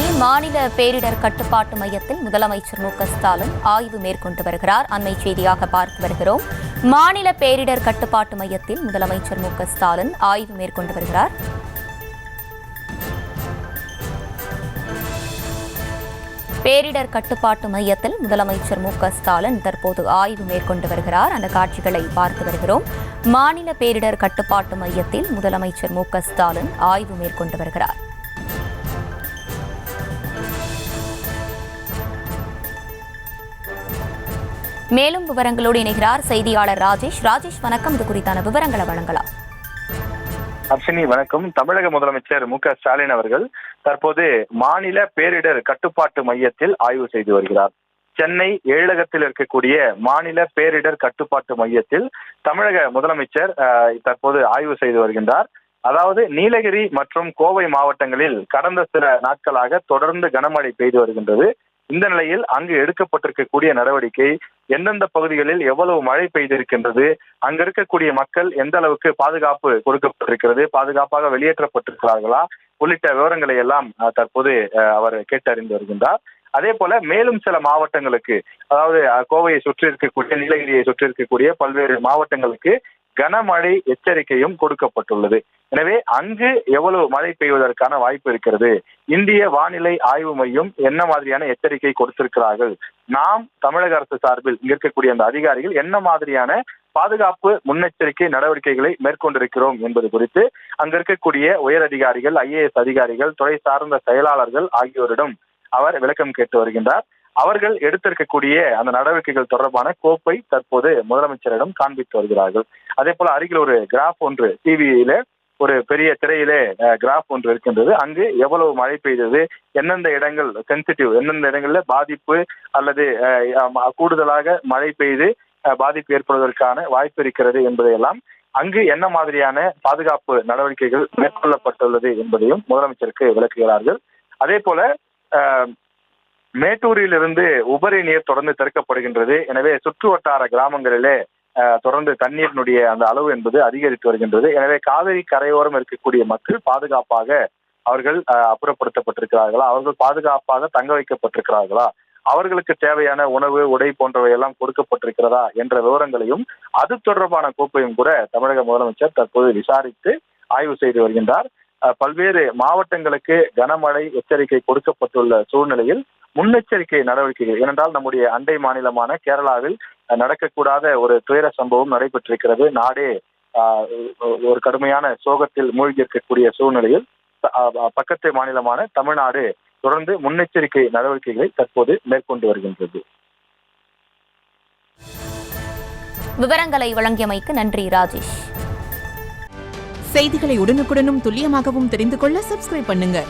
அருகே மாநில பேரிடர் கட்டுப்பாட்டு மையத்தில் முதலமைச்சர் மு க ஸ்டாலின் ஆய்வு மேற்கொண்டு வருகிறார். அண்மை செய்தியாக பார்த்து வருகிறோம். மாநில பேரிடர் கட்டுப்பாட்டு மையத்தில் முதலமைச்சர் மு க ஸ்டாலின் ஆய்வு மேற்கொண்டு வருகிறார். பேரிடர் கட்டுப்பாட்டு மையத்தில் முதலமைச்சர் மு க ஸ்டாலின் தற்போது ஆய்வு மேற்கொண்டு வருகிறார். அந்த காட்சிகளை பார்த்து வருகிறோம். மாநில பேரிடர் கட்டுப்பாட்டு மையத்தில் முதலமைச்சர் மு க ஸ்டாலின் ஆய்வு மேற்கொண்டு வருகிறார். மேலும் விவரங்களோடு இணைகிறார் செய்தியாளர் ராஜேஷ். வணக்கம். இது குறித்தான விவரங்களை வழங்கலாம். அர்ஷினி வணக்கம். தமிழக முதலமைச்சர் மு க ஸ்டாலின் அவர்கள் தற்போது மாநில பேரிடர் கட்டுப்பாட்டு மையத்தில் ஆய்வு செய்து வருகிறார். சென்னை எழிலகத்தில் இருக்கக்கூடிய மாநில பேரிடர் கட்டுப்பாட்டு மையத்தில் தமிழக முதலமைச்சர் தற்போது ஆய்வு செய்து வருகின்றார். அதாவது நீலகிரி மற்றும் கோவை மாவட்டங்களில் கடந்த சில நாட்களாக தொடர்ந்து கனமழை பெய்து வருகின்றது. இந்த நிலையில் அங்கு எடுக்கப்பட்டிருக்கக்கூடிய நடவடிக்கை, எந்தெந்த பகுதிகளில் எவ்வளவு மழை பெய்திருக்கின்றது, அங்க இருக்கக்கூடிய மக்கள் எந்த அளவுக்கு பாதுகாப்பு கொடுக்கப்பட்டிருக்கிறது, பாதுகாப்பாக வெளியேற்றப்பட்டிருக்கிறார்களா உள்ளிட்ட விவரங்களை எல்லாம் தற்போது அவர் கேட்டறிந்து வருகின்றார். அதே போல மேலும் சில மாவட்டங்களுக்கு, அதாவது கோவையை சுற்றி இருக்கக்கூடிய, நீலகிரியை சுற்றி இருக்கக்கூடிய பல்வேறு மாவட்டங்களுக்கு கனமழை எச்சரிக்கையும் கொடுக்கப்பட்டுள்ளது. எனவே அங்கு எவ்வளவு மழை பெய்வதற்கான வாய்ப்பு இருக்கிறது, இந்திய வானிலை ஆய்வு மையம் என்ன மாதிரியான எச்சரிக்கை கொடுத்திருக்கிறார்கள், நாம் தமிழக அரசு சார்பில் இங்க இருக்கக்கூடிய அந்த அதிகாரிகள் என்ன மாதிரியான பாதுகாப்பு முன்னெச்சரிக்கை நடவடிக்கைகளை மேற்கொண்டிருக்கிறோம் என்பது குறித்து அங்க இருக்கக்கூடிய உயர் அதிகாரிகள், IAS அதிகாரிகள், துறை சார்ந்த செயலாளர்கள் ஆகியோரிடம் அவர் விளக்கம் கேட்டு வருகின்றார். அவர்கள் எடுத்திருக்கக்கூடிய அந்த நடவடிக்கைகள் தொடர்பான கோப்பை தற்போது முதலமைச்சரிடம் காண்பித்து வருகிறார்கள். அதே போல அருகில் ஒரு கிராஃப் ஒன்று, டிவியில ஒரு பெரிய திரையிலே கிராஃப் ஒன்று இருக்கின்றது. அங்கு எவ்வளவு மழை பெய்தது, எந்தெந்த இடங்கள் சென்சிட்டிவ், எந்தெந்த இடங்கள்ல பாதிப்பு அல்லது கூடுதலாக மழை பெய்து பாதிப்பு ஏற்படுவதற்கான வாய்ப்பு இருக்கிறது என்பதையெல்லாம், அங்கு என்ன மாதிரியான பாதுகாப்பு நடவடிக்கைகள் மேற்கொள்ளப்பட்டுள்ளது என்பதையும் முதலமைச்சருக்கு விளக்குகிறார்கள். அதே போல மேட்டூரிலிருந்து உபரி நீர் தொடர்ந்து திறக்கப்படுகின்றது. எனவே சுற்று வட்டார கிராமங்களிலே தொடர்ந்து தண்ணீரினுடைய அந்த அளவு என்பது அதிகரித்து வருகின்றது. எனவே காவிரி கரையோரம் இருக்கக்கூடிய மக்கள் பாதுகாப்பாக அவர்கள் அப்புறப்படுத்தப்பட்டிருக்கிறார்களா, அவர்கள் பாதுகாப்பாக தங்க வைக்கப்பட்டிருக்கிறார்களா, அவர்களுக்கு தேவையான உணவு, உடை போன்றவை எல்லாம் கொடுக்கப்பட்டிருக்கிறதா என்ற விவரங்களையும் அது தொடர்பான கோப்பையும் கூட தமிழக முதலமைச்சர் தற்போது விசாரித்து ஆய்வு செய்து வருகின்றார். பல்வேறு மாவட்டங்களுக்கு கனமழை எச்சரிக்கை கொடுக்கப்பட்டுள்ள சூழ்நிலையில் முன்னெச்சரிக்கை நடவடிக்கைகள், ஏனென்றால் நம்முடைய அண்டை மாநிலமான கேரளாவில் நடக்கக்கூடாத ஒரு துயர சம்பவம் நடைபெற்றிருக்கிறது. நாடே ஒரு கடுமையான சோகத்தில் மூழ்கி இருக்கக்கூடிய சூழ்நிலையில் பக்கத்து மாநிலமான தமிழ்நாடு தொடர்ந்து முன்னெச்சரிக்கை நடவடிக்கைகளை தற்போது மேற்கொண்டு வருகின்றது. விவரங்களை வழங்கியமைக்கு நன்றி ராஜேஷ். செய்திகளை உடனுக்குடனும் துல்லியமாகவும் தெரிந்து கொள்ள சப்ஸ்கிரைப் பண்ணுங்க.